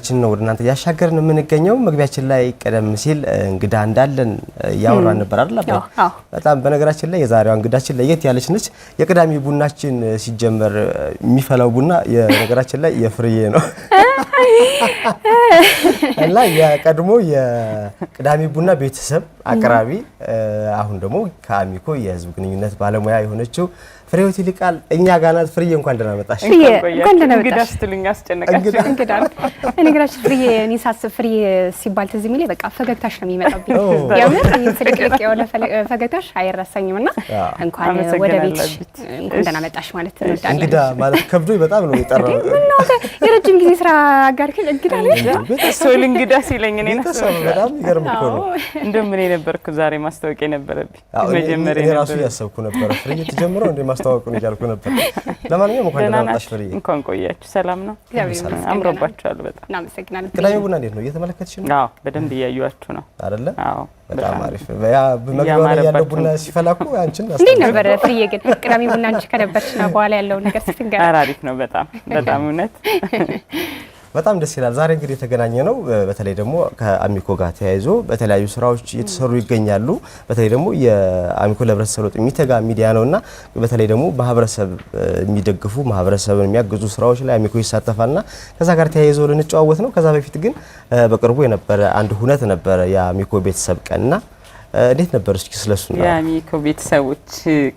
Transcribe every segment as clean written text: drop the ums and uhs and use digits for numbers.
መረጃዎችን ነው ወደናንተ ያሻገርን የምንገኘው። መግቢያችን ላይ ቀደም ሲል እንግዳ እንዳለን ያወራን ነበር አይደል? በጣም በነገራችን ላይ የዛሬዋ እንግዳችን ለየት ያለች ነች። የቅዳሜ ቡናችን ሲጀመር የሚፈላው ቡና የነገራችን ላይ የፍርዬ ነው እና የቀድሞ የቅዳሜ ቡና ቤተሰብ አቅራቢ አሁን ደግሞ ከአሚኮ የህዝብ ግንኙነት ባለሙያ የሆነችው ፍሬህይወት ይልቃል እኛ ጋር ናት። ፍሬዬ እንኳን ደህና መጣሽ። እንኳን ደህና መጣሽ። እንግዳ ስትሉኝ አስጨነቃችሁ። እንግዳ እነግራችሁ ፍሬዬ እኔ ሳስብ ፍሬዬ ሲባል ትዝ የሚለኝ በቃ ፈገግታሽ ነው የሚመጣብኝ። የምር ፍልቅልቅ ያለ ፈገግታሽ አይረሳኝምና እንኳን ወደ ቤት እንኳን ደህና መጣሽ ማለት እንወዳለን። እንግዳ ማለት ከብዶኝ በጣም ነው የጠራው። ምነው የረጅም ጊዜ ስራ አጋርክል እንግዳ ነሽ? ሶል እንግዳ ሲለኝ እኔ ነው በጣም ይገርም እኮ ነው። እንደምን እኔ ነበርኩ ዛሬ ማስታወቂያ ነበረብኝ። መጀመሪያ እኔ ራሱ ያሰብኩ ነበር ፍሬዬ ተጀምረው እንደ ማስተዋወቁን እያልኩ ነበር። ለማንኛውም እንኳን ደህና መጣሽ ፍሬዬ። እንኳን ቆያችሁ። ሰላም ነው? አምሮባችኋል በጣም። እናመሰግናለን። ቅዳሜ ቡና እንዴት ነው? እየተመለከትሽ ነው? አዎ በደንብ እያዩአችሁ ነው አይደለ? አዎ በጣም አሪፍ። ያ በመግቢያው ላይ ያለው ቡና ሲፈላኩ አንቺን እንዴት ነበር ፍሬዬ? ግን ቅዳሜ ቡና አንቺ ከነበርሽና በኋላ ያለው ነገር ስትንገር አሪፍ ነው በጣም በጣም እውነት በጣም ደስ ይላል። ዛሬ እንግዲህ የተገናኘ ነው በተለይ ደግሞ ከአሚኮ ጋር ተያይዞ በተለያዩ ስራዎች እየተሰሩ ይገኛሉ። በተለይ ደግሞ የአሚኮ ለህብረተሰብ ለውጥ የሚተጋ ሚዲያ ነውና በተለይ ደግሞ ማህበረሰብ የሚደግፉ ማህበረሰብን የሚያግዙ ስራዎች ላይ አሚኮ ይሳተፋልና ከዛ ጋር ተያይዞ ልንጨዋወት ነው። ከዛ በፊት ግን በቅርቡ የነበረ አንድ ሁነት ነበረ የአሚኮ ቤተሰብ ቀንና እንዴት ነበር? እስኪ ስለሱ ነው። የአሚኮ ቤተሰቦች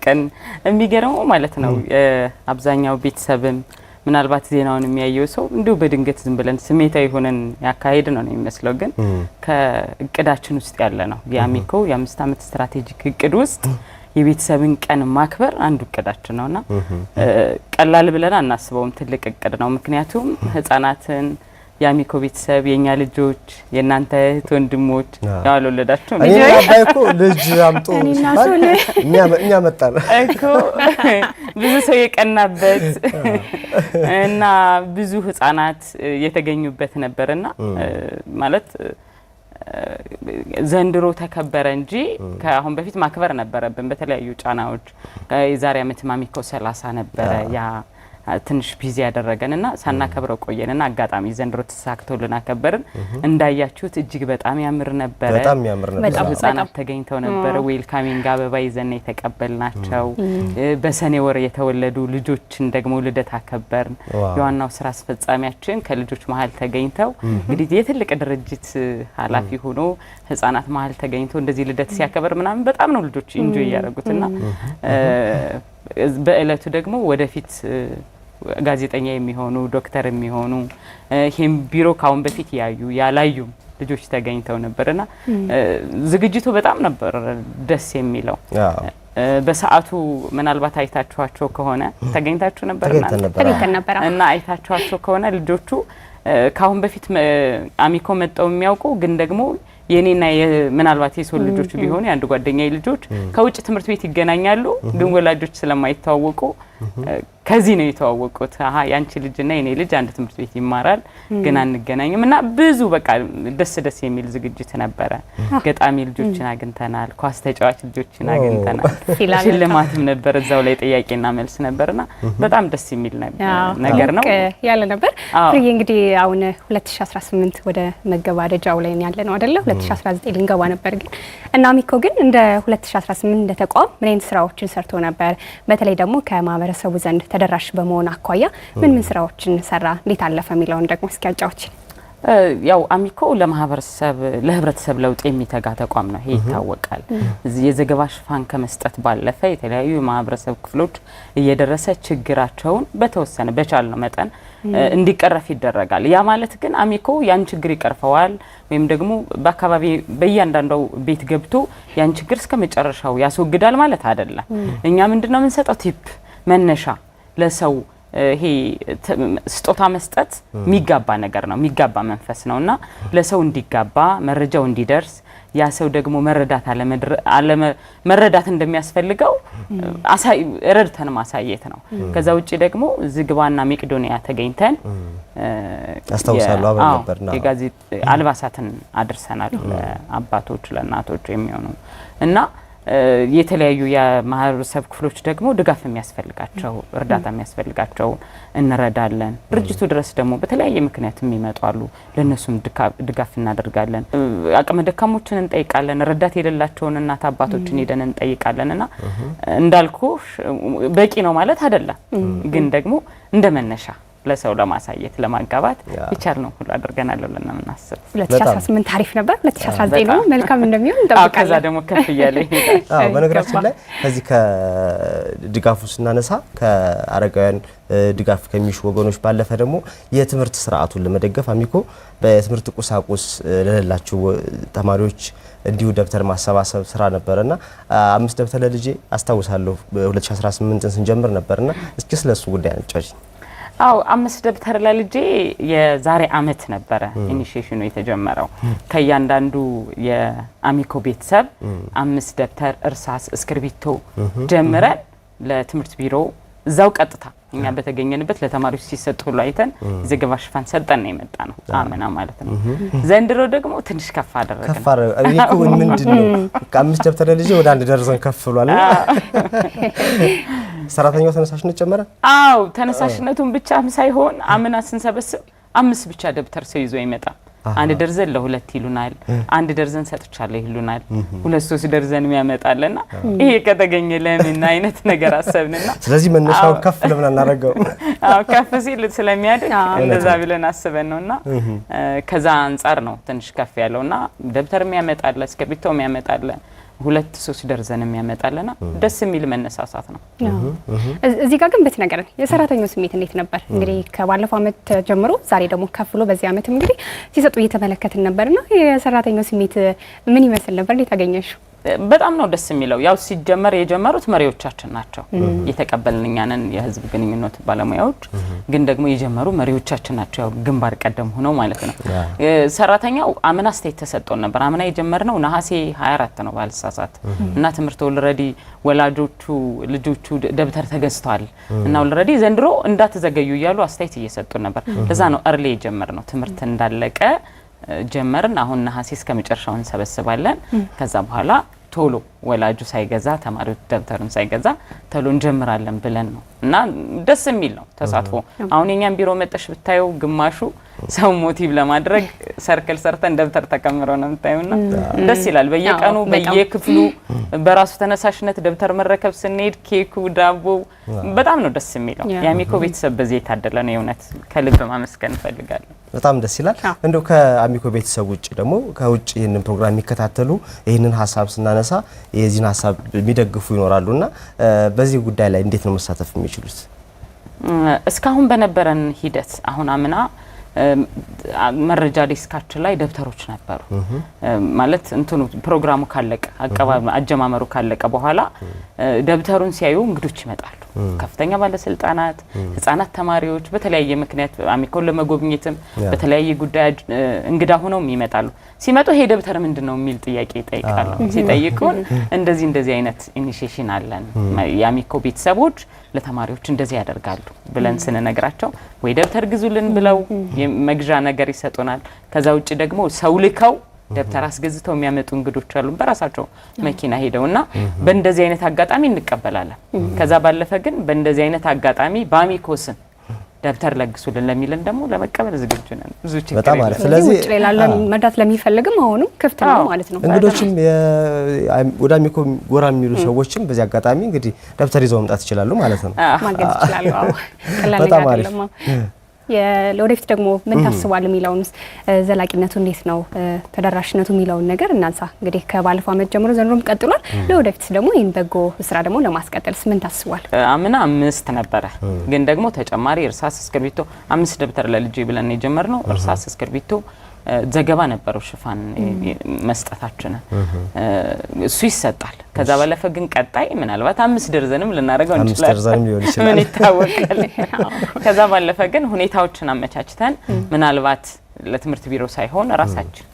ቀን የሚገርመው ማለት ነው አብዛኛው ቤተሰብም ምናልባት ዜናውን የሚያየው ሰው እንዲሁ በድንገት ዝም ብለን ስሜታዊ ሆነን ያካሄድ ነው የሚመስለው፣ ግን ከእቅዳችን ውስጥ ያለ ነው። የአሚኮ የ5 ዓመት ስትራቴጂክ እቅድ ውስጥ የቤተሰብን ቀን ማክበር አንዱ እቅዳችን ነውና ቀላል ብለን አናስበውም። ትልቅ እቅድ ነው። ምክንያቱም ህፃናትን የአሚኮ ቤተሰብ የኛ ልጆች የናንተ እህት ወንድሞች ያልወለዳችሁ እኔ አባይ እኮ ልጅ አምጡ እኛ መጣን እኮ ብዙ ሰው የቀናበት እና ብዙ ህፃናት የተገኙበት ነበርና ማለት ዘንድሮ ተከበረ እንጂ ከአሁን በፊት ማክበር ነበረብን በተለያዩ ጫናዎች። የዛሬ አመት አሚኮ 30 ነበረ ያ ትንሽ ቢዚ ያደረገንና ሳናከብረው ቆየንና አጋጣሚ ዘንድሮ ተሳክቶልን አከበርን። እንዳያችሁት እጅግ በጣም ያምር ነበር። በጣም ያምር ነበር። ህፃናት ተገኝተው ነበር። ዌልካሚንግ አበባ ይዘን የተቀበልናቸው። በሰኔ ወር የተወለዱ ልጆችን ደግሞ ልደት አከበርን። የዋናው ስራ አስፈጻሚያችን ከልጆች መሀል ተገኝተው እንግዲህ የትልቅ ድርጅት ኃላፊ ሆኖ ህፃናት መሀል ተገኝቶ እንደዚህ ልደት ሲያከብር ምናምን በጣም ነው ልጆች ኢንጆይ ያደረጉትና በእለቱ ደግሞ ወደፊት ጋዜጠኛ የሚሆኑ ዶክተር የሚሆኑ ይሄም ቢሮ ካሁን በፊት ያላዩ ልጆች ተገኝተው ነበርና ዝግጅቱ በጣም ነበር ደስ የሚለው። በሰዓቱ ምናልባት አይታችኋቸው ከሆነ ተገኝታችሁ ነበርና እና አይታችኋቸው ከሆነ ልጆቹ ካሁን በፊት አሚኮ መጣው የሚያውቁ ግን ደግሞ የኔና ምናልባት የሶል ልጆች ቢሆኑ አንድ ጓደኛዬ ልጆች ከውጭ ትምህርት ቤት ይገናኛሉ፣ ግን ወላጆች ስለማይተዋወቁ ከዚህ ነው የተዋወቁት። ያንቺ ልጅና የኔ ልጅ አንድ ትምህርት ቤት ይማራል ግን አንገናኝም እና ብዙ በቃ ደስ የሚል ዝግጅት ነበረ። ገጣሚ ልጆችን አግኝተናል፣ ኳስ ተጫዋች ልጆችን አግኝተናል። ሽልማትም ነበር እዛው ላይ ጥያቄና መልስ ነበርና በጣም ደስ የሚል ነገር ነው ያለ ነበር። ፍሬዬ እንግዲህ አሁን 2018 ወደ መገባደጃው ላይ ያለ ነው አይደለ? 2019 ልንገባ ነበር ግን እና አሚኮ ግን እንደ 2018 እንደ ተቋም ምን አይነት ስራዎችን ሰርቶ ነበር? በተለይ ደግሞ ከማህበረሰቡ ዘንድ ተደራሽ በመሆን አኳያ ምን ስራዎችን ሰራ፣ እንዴት አለፈ የሚለውን ደግሞ እስኪ አጫውቺ። ያው አሚኮ ለህብረተሰብ ለውጥ የሚተጋ ተቋም ነው። ይሄ ይታወቃል። የዘገባ ሽፋን ከመስጠት ባለፈ የተለያዩ የማህበረሰብ ክፍሎች እየደረሰ ችግራቸውን በተወሰነ በቻልነው መጠን እንዲቀረፍ ይደረጋል። ያ ማለት ግን አሚኮ ያን ችግር ይቀርፈዋል ወይም ደግሞ በአካባቢ በእያንዳንዱ ቤት ገብቶ ያን ችግር እስከመጨረሻው ያስወግዳል ማለት አይደለም። እኛ ምንድነው የምንሰጠው ቲፕ መነሻ ለሰው ይሄ ስጦታ መስጠት የሚጋባ ነገር ነው፣ የሚጋባ መንፈስ ነውና ለሰው እንዲጋባ መረጃው እንዲደርስ ያ ሰው ደግሞ መረዳት እንደሚያስፈልገው ረድተን ማሳየት ነው። ከዛ ውጪ ደግሞ ዝግባና መቄዶንያ ተገኝተን አስተውሳለሁ አብረን ነበርና የጋዜጣ አልባሳትን አድርሰናል ለአባቶች ለእናቶች የሚሆኑ እና የተለያዩ የማህበረሰብ ክፍሎች ደግሞ ድጋፍ የሚያስፈልጋቸው እርዳታ የሚያስፈልጋቸው እንረዳለን። ድርጅቱ ድረስ ደግሞ በተለያየ ምክንያት የሚመጣሉ ለነሱም ድጋፍ እናደርጋለን። አቅመ ደካሞችን እንጠይቃለን። ረዳት የሌላቸውን እናት አባቶችን ሄደን እንጠይቃለንና እንዳልኩ በቂ ነው ማለት አይደለም፣ ግን ደግሞ እንደመነሻ ለሰው ለማሳየት ለማጋባት ይቻል ነው ሁሉ አድርገናል ብለን ነው የምናስብ። 2018 ታሪፍ ነበር፣ 2019 ነው መልካም እንደሚሆን እንጠብቃለን። ከዛ ደግሞ ከፍ እያለ ይሄዳል። በነገራችን ላይ ከዚህ ከድጋፉ ስናነሳ ከአረጋውያን ድጋፍ ከሚሹ ወገኖች ባለፈ ደግሞ የትምህርት ስርዓቱን ለመደገፍ አሚኮ በትምህርት ቁሳቁስ ለሌላቸው ተማሪዎች እንዲሁ ደብተር ማሰባሰብ ስራ ነበርና 5 ደብተር ለልጄ አስታውሳለሁ 2018ን ስንጀምር ነበርና እስኪ ስለሱ ጉዳይ አንጫጭ። 5 ደብተር ለልጄ የዛሬ አመት ነበረ ኢኒሺዬሽኑ የተጀመረው። ከያንዳንዱ የአሚኮ ቤተሰብ 5 ደብተር፣ እርሳስ፣ እስክርቢቶ ጀምረን ለትምህርት ቢሮ እዛው ቀጥታ እኛ በተገኘንበት ለተማሪዎች ሲሰጥ ሁሉ አይተን ዘገባ ሽፋን ሰጠን ነው የመጣ ነው አመና ማለት ነው። ዘንድሮ ደግሞ ትንሽ ከፍ አደረገ። ይሁን ምንድነው ከ5 ደብተር ለልጄ ወደ 1 ደርዘን ከፍ ብሏል። ሰራተኛው ተነሳሽነት ጨመረ። ተነሳሽነቱን ብቻም ሳይሆን አመና ስንሰበስብ 5 ብቻ ደብተር ሰው ይዞ ይመጣ። 1 ደርዘን ለ2 ይሉናል፣ 1 ደርዘን ሰጥቻለሁ ይሉናል፣ 2-3 ደርዘን የሚያመጣልና ይሄ ከተገኘ ለምን አይነት ነገር አሰብንና ስለዚህ መነሻው ከፍ ለምን አናረጋው? ከፍ ሲል ስለሚያድግ እንደዛ ብለን አስበን ነውና ከዛ አንፃር ነው ትንሽ ከፍ ያለውና ደብተር የሚያመጣለ እስክርቢቶ የሚያመጣለ 2-3 ደርዘን የሚያመጣለና ደስ የሚል መነሳሳት ነው። እዚህ ጋር ግን በትነገረን የሰራተኛው ስሜት እንዴት ነበር? እንግዲህ ከባለፈው አመት ጀምሮ ዛሬ ደግሞ ከፍሎ በዚህ አመትም እንግዲህ ሲሰጡ እየተመለከትን ነበርና የሰራተኛው ስሜት ምን ይመስል ነበር? እንዴት አገኘሽው? በጣም ነው ደስ የሚለው። ያው ሲጀመር የጀመሩት መሪዎቻችን ናቸው። የተቀበልን እኛንን የህዝብ ግንኙነት ባለሙያዎች ግን ደግሞ የጀመሩ መሪዎቻችን ናቸው። ያው ግንባር ቀደም ሆነው ማለት ነው። ሰራተኛው አምና ስቴት ተሰጥቶን ነበር። አምና የጀመርነው ነሐሴ 24 ነው ባልሳሳት እና ትምህርት ኦልሬዲ ወላጆቹ ልጆቹ ደብተር ተገዝቷል እና ኦልሬዲ ዘንድሮ እንዳትዘገዩ እያሉ አስተያየት እየሰጡን ነበር። ለዛ ነው እርሊ የጀመርነው። ትምህርት እንዳለቀ ጀመርን። አሁን ነሐሴ እስከ መጨረሻው እንሰበስባለን። ከዛ በኋላ ቶሎ ወላጁ ሳይገዛ ተማሪው ደብተሩን ሳይገዛ ቶሎ እንጀምራለን ብለን ነው እና ደስ የሚል ነው ተሳትፎ። አሁን የኛን ቢሮ መጠሽ ብታዩ ግማሹ ሰው ሞቲቭ ለማድረግ ሰርክል ሰርተን ደብተር ተከምረው ነው የምታዩና ደስ ይላል። በየቀኑ በየክፍሉ በራሱ ተነሳሽነት ደብተር መረከብ ስንሄድ ኬኩ ዳቦ በጣም ነው ደስ የሚለው። የአሚኮ ቤተሰብ በዚህ የታደለ ነው። የእውነት ከልብ ማመስገን ፈልጋለሁ። በጣም ደስ ይላል። እንደው ከአሚኮ ቤተሰብ ውጭ ደግሞ ከውጭ ይሄንን ፕሮግራም የሚከታተሉ ይሄንን ሀሳብ ስናነሳ የዚህን ሀሳብ የሚደግፉ ይኖራሉና በዚህ ጉዳይ ላይ እንዴት ነው መሳተፍ የሚችሉት? እስካሁን በነበረን ሂደት አሁን አምና መረጃ ዲስካችን ላይ ደብተሮች ነበሩ ማለት እንትኑ ፕሮግራሙ ካለቀ አጀማመሩ ካለቀ በኋላ ደብተሩን ሲያዩ እንግዶች ይመጣሉ። ከፍተኛ ባለስልጣናት፣ ህፃናት፣ ተማሪዎች በተለያየ ምክንያት አሚኮን ለመጎብኘትም በተለያየ ጉዳይ እንግዳ ሆነው ይመጣሉ። ሲመጡ ይሄ ደብተር ምንድነው የሚል ጥያቄ ይጠይቃሉ። ሲጠይቁን እንደዚህ አይነት ኢኒሺዬሽን አለን የአሚኮ ቤተሰቦች ለተማሪዎች እንደዚህ ያደርጋሉ ብለን ስንነግራቸው ወይ ደብተር ግዙልን ብለው የመግዣ ነገር ይሰጡናል። ከዛ ውጪ ደግሞ ሰው ልከው ደብተር አስገዝተው የሚያመጡ እንግዶች አሉ በራሳቸው መኪና ሄደውና በእንደዚህ አይነት አጋጣሚ እንቀበላለን። ከዛ ባለፈ ግን በእንደዚህ አይነት አጋጣሚ በአሚኮ ስም ደብተር ለግሱልን ለሚለን ደግሞ ለመቀበል ዝግጁ ነን። ብዙ ችግር በጣም ማለት ስለዚህ ውጭ ላይ ላለን መርዳት ለሚፈልግም አሁንም ክፍት ነው ማለት ነው። እንግዶችም ወደ አሚኮ ጎራ የሚሉ ሰዎችም በዚህ አጋጣሚ እንግዲህ ደብተር ይዘው መምጣት ይችላሉ ማለት ነው። ማገዝ ይችላሉ። አዎ ቀላል ነገር አይደለም። ለወደፊት ደግሞ ምን ታስባል የሚለውንስ ዘላቂነቱ እንዴት ነው ተደራሽነቱ የሚለውን ነገር እናንሳ። እንግዲህ ከባለፈው አመት ጀምሮ ዘንድሮም ቀጥሏል። ለወደፊት ደግሞ ይሄን በጎ ስራ ደግሞ ለማስቀጠልስ ምን ታስባል? አምና 5 ነበረ፣ ግን ደግሞ ተጨማሪ እርሳስ፣ እስክርቢቶ 5 ደብተር ለልጄ ብለን የጀመርነው እርሳስ፣ እስክርቢቶ ዘገባ ነበረው ሽፋን መስጠታችን እሱ ይሰጣል። ከዛ ባለፈ ግን ቀጣይ ምናልባት 5 ደርዘንም ልናደርገው እንችላለን። ምን ይታወቃል። ከዛ ባለፈ ግን ሁኔታዎችን አመቻችተን ምናልባት ለትምህርት ቢሮ ሳይሆን ራሳችን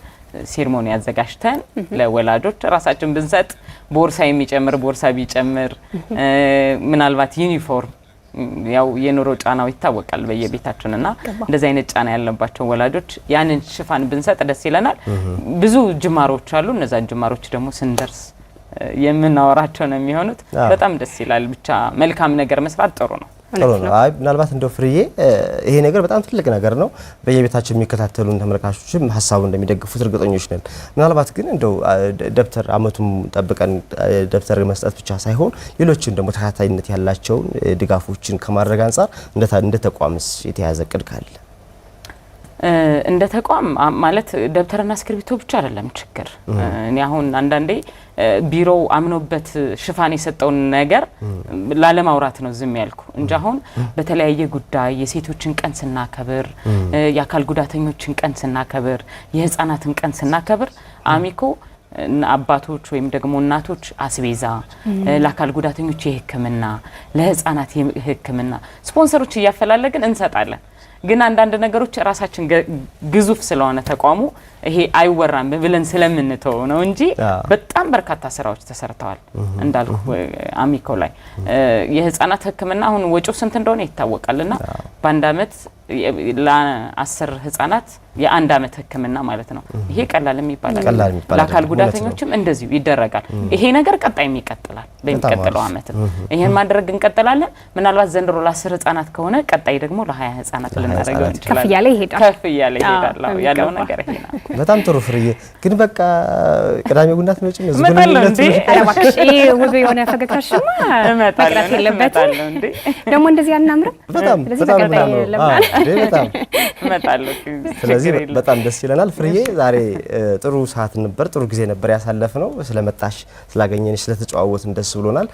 ሴርሞኒ አዘጋጅተን ለወላጆች ራሳችን ብንሰጥ ቦርሳ የሚጨምር ቦርሳ ቢጨምር ምናልባት ዩኒፎርም ያው የኑሮ ጫናው ይታወቃል በየቤታችንና እንደዚህ አይነት ጫና ያለባቸው ወላጆች ያንን ሽፋን ብንሰጥ ደስ ይለናል። ብዙ ጅማሮች አሉ። እነዛ ጅማሮች ደግሞ ስንደርስ የምናወራቸው ነው የሚሆኑት። በጣም ደስ ይላል። ብቻ መልካም ነገር መስራት ጥሩ ነው። ጥሩ ነው። አይ ምናልባት እንደው ፍርዬ ይሄ ነገር በጣም ትልቅ ነገር ነው። በየቤታቸው የሚከታተሉን ተመልካቾችም ሀሳቡን እንደሚደግፉት እርግጠኞች ነን። ምናልባት ግን እንደው ደብተር አመቱን ጠብቀን ደብተር መስጠት ብቻ ሳይሆን ሌሎችን ደግሞ ተከታታይነት ያላቸውን ድጋፎችን ከማድረግ አንፃር እንደ ተቋምስ የተያዘ እቅድ ካለ? እንደ ተቋም ማለት ደብተርና እስክሪብቶ ብቻ አይደለም ችግር። እኔ አሁን አንዳንዴ ቢሮው አምኖበት ሽፋን የሰጠውን ነገር ላለማውራት ነው ዝም ያልኩ እንጂ አሁን በተለያየ ጉዳይ የሴቶችን ቀን ስናከብር፣ የአካል ጉዳተኞችን ቀን ስናከብር፣ የህፃናትን ቀን ስናከብር አሚኮ አባቶች ወይም ደግሞ እናቶች አስቤዛ፣ ለአካል ጉዳተኞች የህክምና፣ ለህፃናት የህክምና ስፖንሰሮች እያፈላለግን እንሰጣለን። ግን አንዳንድ ነገሮች ራሳችን ግዙፍ ስለሆነ ተቋሙ ይሄ አይወራም ብለን ስለምንተው ነው እንጂ በጣም በርካታ ስራዎች ተሰርተዋል። እንዳልኩ አሚኮ ላይ የህፃናት ህክምና አሁን ወጪው ስንት እንደሆነ ይታወቃልና በአንድ አመት ለ10 ህፃናት የአንድ አመት ህክምና ማለት ነው። ይሄ ቀላል የሚባል ለአካል ጉዳተኞችም እንደዚሁ ይደረጋል። ይሄ ነገር ቀጣይም ይቀጥላል። በሚቀጥለው አመት ይሄን ማድረግ እንቀጥላለን። ምናልባት ዘንድሮ ለ10 ህፃናት ከሆነ ቀጣይ ደግሞ ለ20 ህፃናት ልናደርገው እንችላለን። ከፍ እያለ ይሄዳል። ያለው ነገር ይሄ ነው። በጣም ጥሩ ፍርዬ። ግን በቃ ቅዳሜ ቡና ትመጪ ነው ዝግጁነት አረባክሽ ውብ የሆነ ፈገግታሽማ መቅረት የለበትም። ደግሞ እንደዚህ አናምርም። በጣም በጣም እመጣለሁ። ስለዚህ በጣም ደስ ይለናል ፍርዬ። ዛሬ ጥሩ ሰዓት ነበር፣ ጥሩ ጊዜ ነበር ያሳለፍነው። ስለመጣሽ ስላገኘንሽ ስለተጨዋወትን ደስ ብሎናል።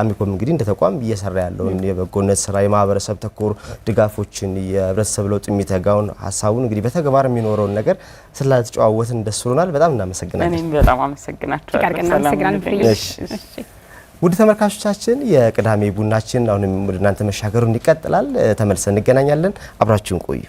አሚኮም እንግዲህ እንደ ተቋም እየሰራ ያለውን የበጎነት ስራ፣ የማህበረሰብ ተኮር ድጋፎችን፣ የህብረተሰብ ለውጥ የሚተጋውን ሀሳቡን እንግዲህ በተግባር የሚኖረውን ነገር ስለተጨዋወትን ደስ ብሎናል። በጣም እናመሰግናለን። እኔም በጣም አመሰግናችኋለሁ። ውድ ተመልካቾቻችን የቅዳሜ ቡናችን አሁንም ወደ እናንተ መሻገሩን ይቀጥላል። ተመልሰን እንገናኛለን። አብራችሁን ቆዩ።